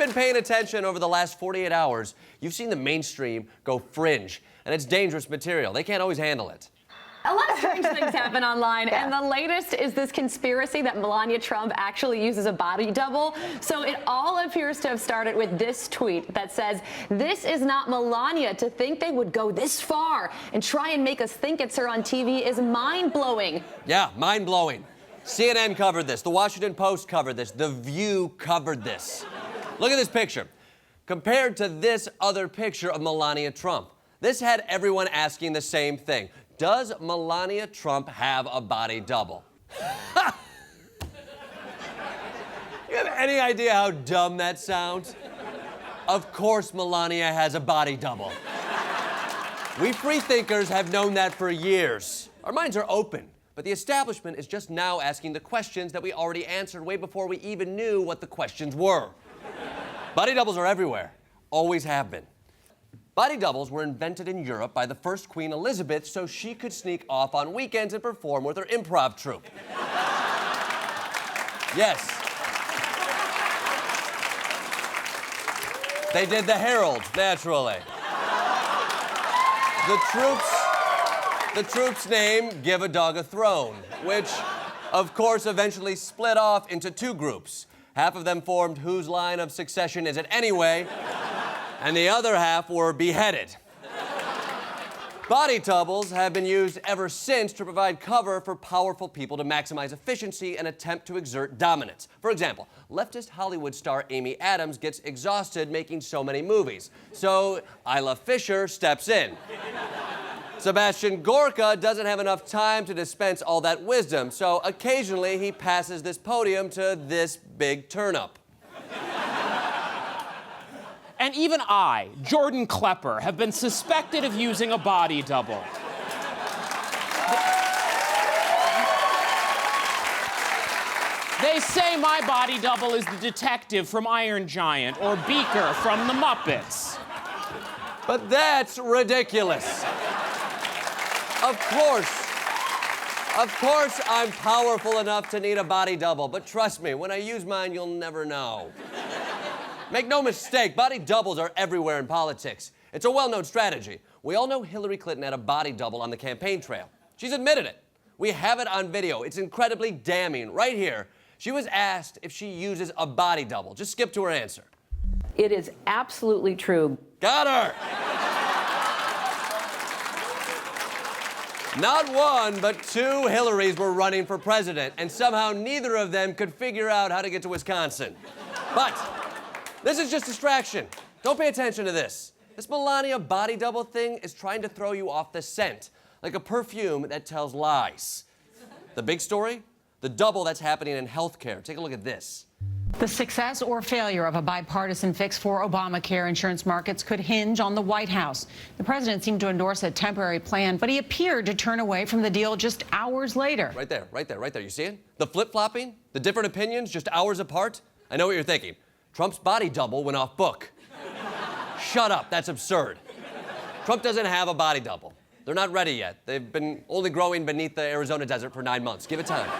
been paying attention over the last 48 hours, you've seen the mainstream go fringe, and it's dangerous material. They can't always handle it. A lot of strange things happen online, and the latest is this conspiracy that Melania Trump actually uses a body double. So it all appears to have started with this tweet that says, "This is not Melania. To think they would go this far and try and make us think it's her on TV is mind-blowing." Yeah, mind-blowing. CNN covered this. The Washington Post covered this. The View covered this. Look at this picture. Compared to this other picture of Melania Trump, this had everyone asking the same thing. Does Melania Trump have a body double? You have any idea how dumb that sounds? Of course Melania has a body double. We freethinkers have known that for years. Our minds are open, but the establishment is just now asking the questions that we already answered way before we even knew what the questions were. Body doubles are everywhere, always have been. Body doubles were invented in Europe by the first Queen Elizabeth so she could sneak off on weekends and perform with her improv troupe. Yes. They did the Herald, naturally. The troupe's name, Give a Dog a Throne, which, of course, eventually split off into two groups. Half of them formed Whose Line of Succession Is It Anyway? And the other half were beheaded. Body doubles have been used ever since to provide cover for powerful people to maximize efficiency and attempt to exert dominance. For example, leftist Hollywood star Amy Adams gets exhausted making so many movies. So Isla Fisher steps in. Sebastian Gorka doesn't have enough time to dispense all that wisdom, so occasionally he passes this podium to this big turnip. And even I, Jordan Klepper, have been suspected of using a body double. They say my body double is the detective from Iron Giant or Beaker from the Muppets. But that's ridiculous. Of course I'm powerful enough to need a body double, but trust me, when I use mine, you'll never know. Make no mistake, body doubles are everywhere in politics. It's a well-known strategy. We all know Hillary Clinton had a body double on the campaign trail. She's admitted it. We have it on video. It's incredibly damning. Right here, she was asked if she uses a body double. Just skip to her answer. It is absolutely true. Got her! Not one, but two Hillarys were running for president, and somehow neither of them could figure out how to get to Wisconsin. But this is just distraction. Don't pay attention to this. This Melania body double thing is trying to throw you off the scent, like a perfume that tells lies. The big story? The double that's happening in healthcare. Take a look at this. The success or failure of a bipartisan fix for Obamacare insurance markets could hinge on the White House. The president seemed to endorse a temporary plan, but he appeared to turn away from the deal just hours later. Right there. You see it? The flip-flopping? The different opinions just hours apart? I know what you're thinking. Trump's body double went off book. Shut up, that's absurd. Trump doesn't have a body double. They're not ready yet. They've been only growing beneath the Arizona desert for 9 months. Give it time.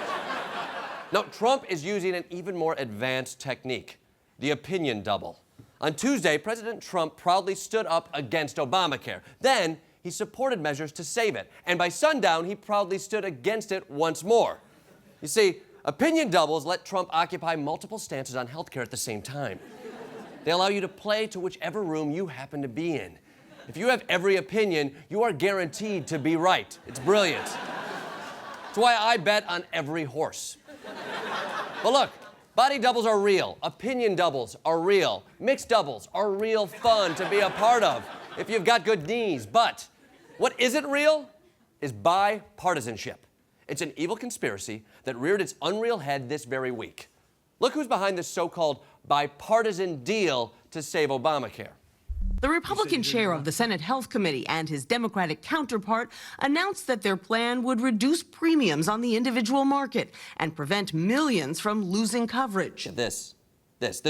No, Trump is using an even more advanced technique, the opinion double. On Tuesday, President Trump proudly stood up against Obamacare. Then he supported measures to save it. And by sundown, he proudly stood against it once more. You see, opinion doubles let Trump occupy multiple stances on healthcare at the same time. They allow you to play to whichever room you happen to be in. If you have every opinion, you are guaranteed to be right. It's brilliant. That's why I bet on every horse. But look, body doubles are real. Opinion doubles are real. Mixed doubles are real fun to be a part of if you've got good knees. But what isn't real is bipartisanship. It's an evil conspiracy that reared its unreal head this very week. Look who's behind this so-called bipartisan deal to save Obamacare. The Republican chair of the Senate Health Committee and his Democratic counterpart announced that their plan would reduce premiums on the individual market and prevent millions from losing coverage. This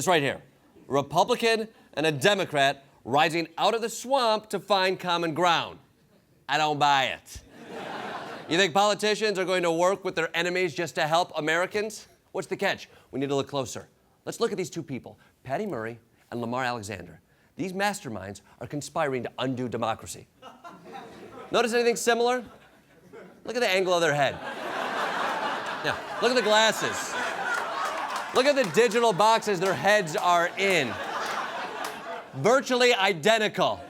right here. A Republican and a Democrat rising out of the swamp to find common ground. I don't buy it. You think politicians are going to work with their enemies just to help Americans? What's the catch? We need to look closer. Let's look at these two people, Patty Murray and Lamar Alexander. These masterminds are conspiring to undo democracy. Notice anything similar? Look at the angle of their head. Yeah, look at the glasses. Look at the digital boxes their heads are in. Virtually identical.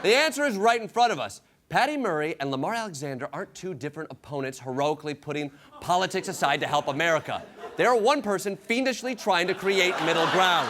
The answer is right in front of us. Patty Murray and Lamar Alexander aren't two different opponents heroically putting politics aside to help America. They're one person fiendishly trying to create middle ground.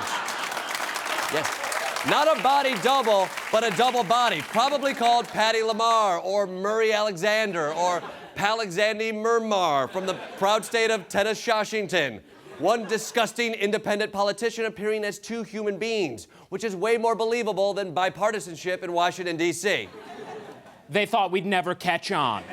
Yes. Not a body double, but a double body, probably called Patty Lamar or Murray Alexander or Palexandy Murmar from the proud state of Tennessee. One disgusting independent politician appearing as two human beings, which is way more believable than bipartisanship in Washington, D.C. They thought we'd never catch on.